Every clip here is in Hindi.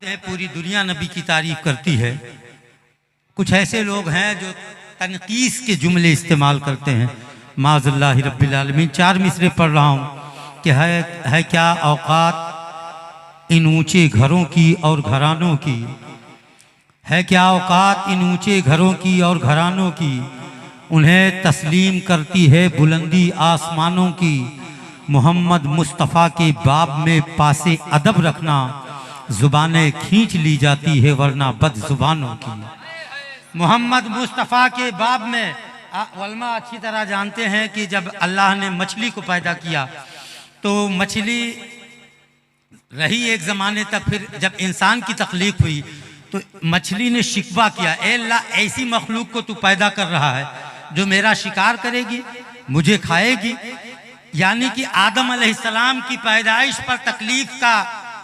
पूरी दुनिया नबी की तारीफ करती है। कुछ ऐसे लोग हैं जो तनकीस के जुमले इस्तेमाल करते हैं। माज़ल्लाहि रब्बिल आलमीन। 4 मिसरे पढ़ रहा हूँ कि है क्या औकात इन ऊंचे घरों की और घरानों की, है क्या औकात इन ऊंचे घरों की और घरानों की, उन्हें तस्लीम करती है बुलंदी आसमानों की। मोहम्मद मुस्तफ़ा के बाब में पासे अदब रखना, ज़ुबानें खींच ली जाती है वरना बद ज़ुबानों की। मोहम्मद मुस्तफ़ा के बाब में उलमा अच्छी तरह जानते हैं कि जब अल्लाह ने मछली को पैदा किया तो मछली रही एक ज़माने तक, फिर जब इंसान की तख्लीक हुई तो मछली ने शिकवा किया, ए अल्लाह ऐसी मखलूक को तू पैदा कर रहा है जो मेरा शिकार करेगी, मुझे खाएगी। यानी कि आदम अलैहिस्सलाम की पैदाइश पर तकलीफ का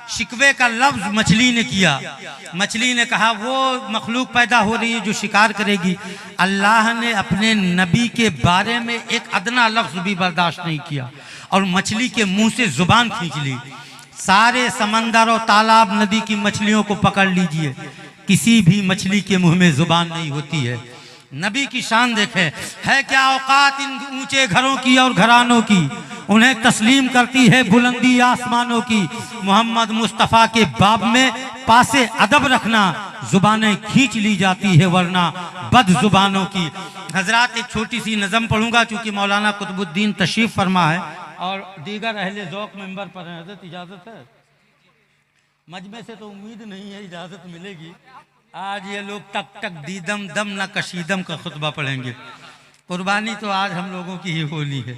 शिकवे का लफ्ज मछली ने किया। मछली ने कहा वो मखलूक पैदा हो रही है जो शिकार करेगी। अल्लाह ने अपने नबी के बारे में एक अदना लफ्ज भी बर्दाश्त नहीं किया और मछली के मुंह से जुबान खींच ली। सारे समंदर और तालाब नदी की मछलियों को पकड़ लीजिए, किसी भी मछली के मुंह में जुबान नहीं होती है। नबी की शान देखें, है क्या औकात इन ऊंचे घरों की और घरानों की, उन्हें तस्लीम करती है बुलंदी आसमानों की। मोहम्मद मुस्तफ़ा के बाब में पासे अदब रखना, जुबानें खींच ली जाती है वरना बद जुबानों की। हजरात एक छोटी सी नज़म पढ़ूंगा चूंकि मौलाना कुतुबुद्दीन तशरीफ फरमा है और दीगर अहले ज़ौक़ मेंबर पर हैं। हज़रत इजाज़त है? मजमे से तो उम्मीद नहीं है इजाज़त मिलेगी। आज ये लोग तक तक दीदम दम न कशीदम का खुतबा पढ़ेंगे। कुर्बानी तो आज हम लोगों की ही होनी है।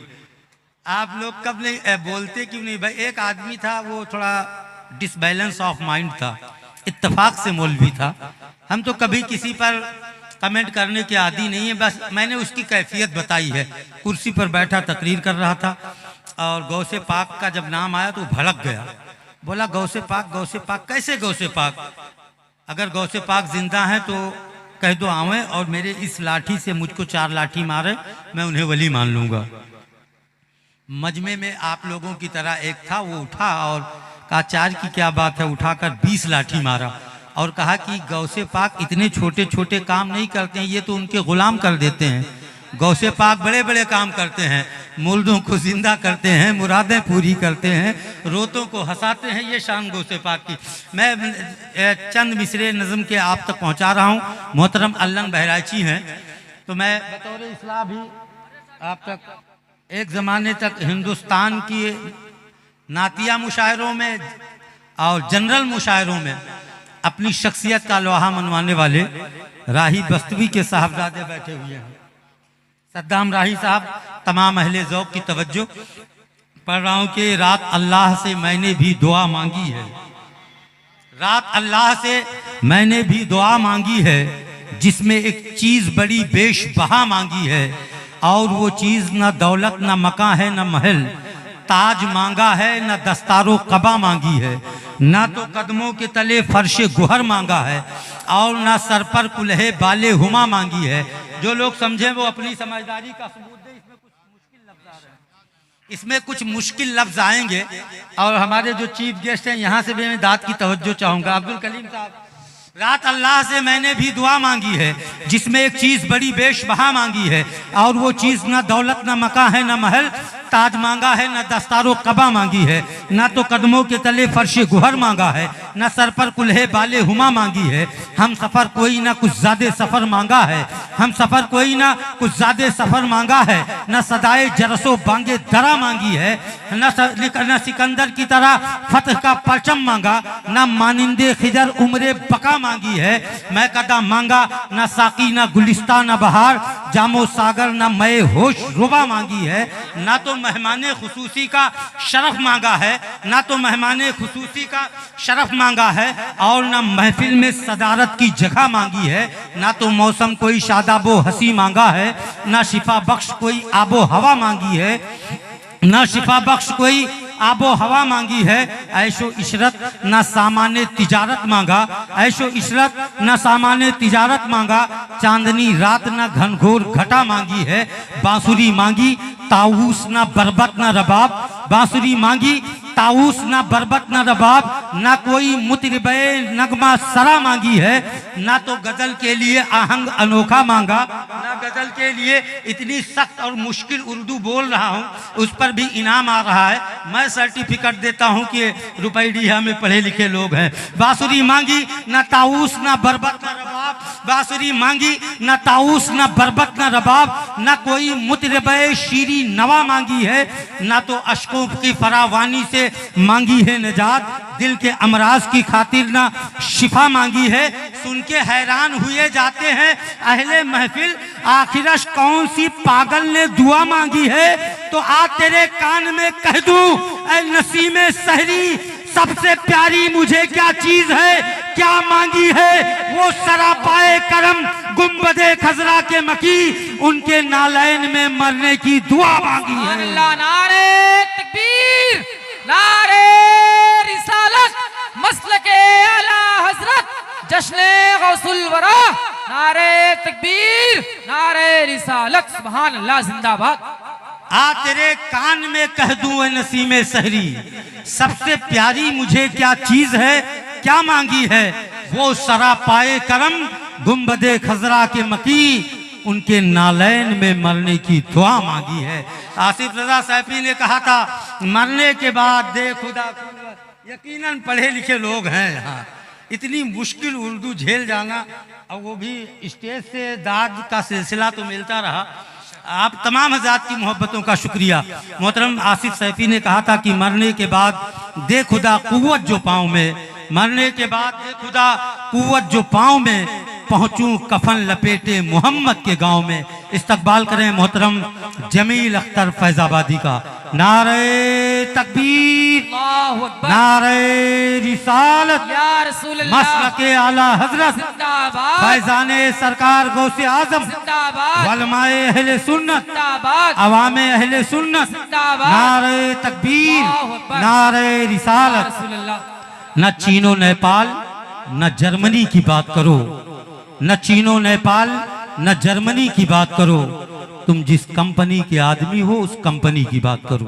आप लोग कब नहीं बोलते क्यों नहीं भाई? एक आदमी था वो थोड़ा डिसबैलेंस ऑफ माइंड था, इत्तेफाक से मौलवी था। हम तो कभी किसी पर कमेंट करने के आदी नहीं है, बस मैंने उसकी कैफियत बताई है। कुर्सी पर बैठा तकरीर कर रहा था और गौसे पाक का जब नाम आया तो भड़क गया, बोला गौसे पाक कैसे गौसे पाक? अगर गौसे पाक जिंदा हैं तो कह दो आवे और मेरे इस लाठी से मुझको 4 लाठी मारे, मैं उन्हें वली मान लूंगा। मजमे में आप लोगों की तरह एक था, वो उठा और कहा 4 की क्या बात है, उठाकर 20 लाठी मारा और कहा कि गौसे पाक इतने छोटे छोटे काम नहीं करते हैं, ये तो उनके गुलाम कर देते हैं। गौसे पाक बड़े बड़े काम करते हैं, मुर्दों को जिंदा करते हैं, मुरादें पूरी करते हैं, रोतों को हंसाते हैं, ये शान गौसे पाक की। मैं चंद मिसरे नज़म के आप तक पहुंचा रहा हूं। मोहतरम अल्लन बहराइची हैं तो मैं बतौर इस्लाह भी आप तक, एक ज़माने तक हिंदुस्तान की नातिया मुशायरों में और जनरल मुशायरों में अपनी शख्सियत का लोहा मनवाने वाले राही बस्तवी के साहबजादे बैठे हुए हैं। सद्दाम राही साहब, तमाम अहले ज़ौक़ की तवज्जो। पढ़ रहा हूँ कि रात अल्लाह से मैंने भी दुआ मांगी है, रात अल्लाह से मैंने भी दुआ मांगी है, जिसमें एक चीज़ बड़ी बेशबहा मांगी है और वो चीज़ न दौलत न मकान है न महल, ताज मांगा है न दस्तारो कबा मांगी है, ना तो कदमों के तले फर्श गुहर मांगा है और ना सर पर कुल्हे बाले हुमा मांगी है। जो लोग समझे वो अपनी समझदारी का सबूत दे। इसमें कुछ मुश्किल लफ्ज आएंगे और हमारे जो चीफ गेस्ट हैं यहाँ से भी मैं दाद की तवज्जो चाहूँगा। अब्दुल कलीम साहब, रात अल्लाह से मैंने भी दुआ मांगी है, जिसमें एक चीज़ बड़ी बेशबहा मांगी है और वो चीज़ ना दौलत ना मकान है ना महल, ताज मांगा है, न दस्तारो कबा मांगी है, ना तो कदमों के तले फर्श गुहर मांगा है, न सर पर कुल्हे बाले हुमा मांगी है। हम सफ़र कोई ना कुछ ज़्यादा सफ़र मांगा है, हम सफ़र कोई ना कुछ ज़्यादा सफ़र मांगा है, न सदाए जरसो बांगे दरा मांगी है, न सिकंदर की तरह फतह का परचम मांगा, न मानिंदे खिजर उम्रे बका मांगी है। मैं कदा मांगा न साकी न गुलिस्ता न बहार, जामो सागर न मए होश रुबा मांगी है। ना तो मेहमाने खुसूसी का शरफ मांगा है, ना तो मेहमाने खुसूसी का शरफ मांगा है और ना महफिल में सदारत की जगह मांगी है। ना तो मौसम कोई शादाबो हसी मांगा है, ना शिफा बख्श कोई आबो हवा मांगी है, ना शिफा बख्श कोई आबो हवा मांगी है। ऐशो इशरत ना सामाने तिजारत मांगा, ऐशो इशरत ना सामाने तिजारत मांगा, चांदनी रात ना घनघोर घटा मांगी है। बांसुरी मांगी ताऊस ना बरबत ना रबाब, बांसुरी मांगी ताऊस, ना बरबत, ना रबाब, ना कोई मुतरिबे नगमा सरा मांगी है, ना तो गजल के लिए आहंग अनोखा मांगा, ना गजल के लिए इतनी सख्त और मुश्किल उर्दू बोल रहा हूँ उस पर भी इनाम आ रहा है। मैं सर्टिफिकेट देता हूँ कि रुपैडिया में पढ़े लिखे लोग हैं। बांसुरी मांगी ना ताऊस, ना बरबत, ना रबाब, बांसुरी मांगी ना ताऊस, ना बरबत, ना रबाब, ना कोई मुतरिबे शीरी नवा मांगी है, ना तो अशकों की फरावानी से मांगी है निजात, दिल के अमराज की खातिर ना शिफा मांगी है। सुन के हैरान हुए जाते हैं अहले महफिल, आखिरश कौन सी पागल ने दुआ मांगी है। तो आ तेरे कान में कह दूं ऐ नसीमे सहरी, सबसे प्यारी मुझे क्या चीज है, क्या मांगी है। वो सरापाए करम गुंबदे खजरा के मकी, उनके नालैन में मरने की दुआ मांगी है। अल्लाह, नारे तकबीर, नारे रिसालत, मसलके आला हजरत, जश्ने गौसुल वरा, नारे तकबीर, नारे रिसालत, सुभान अल्लाह, जिंदाबाद। आ तेरे कान में कह दूं नसीमे सहरी, सबसे प्यारी मुझे क्या चीज है, क्या मांगी है। वो सरापाए करम गुंबदे खजरा के मकी, उनके नालैन में मरने की दुआ मांगी है। आसिफ रजा सैफी ने कहा था मरने के बाद दे खुदा, यकीनन पढ़े लिखे लोग हैं यहाँ। इतनी मुश्किल उर्दू झेल जाना, और वो भी स्टेज से दाद का सिलसिला तो मिलता रहा। आप तमाम हज़रात की मोहब्बतों का शुक्रिया। मोहतरम आसिफ सैफी ने कहा था कि मरने के बाद दे खुदा कुव्वत जो पाँव में, मरने के बाद दे खुदा कुव्वत जो पाँव में, पहुँचूं कफन लपेटे मोहम्मद के गांव में। इस्तकबाल करें मोहतरम जमील अख्तर फैजाबादी का। नारे तकबीर, नारे रिसालत, मसलके आला हजरत, फैजाने सरकार गौसे आजम, वलमाए अहले सुन्नत, अवामे अहले सुन्नत, नारे तकबीर, नारे रिसालत। न चीनो नेपाल न जर्मनी की बात करो, न चीनो नेपाल न जर्मनी की बात करो, तुम जिस कंपनी के आदमी हो उस कंपनी की बात करो।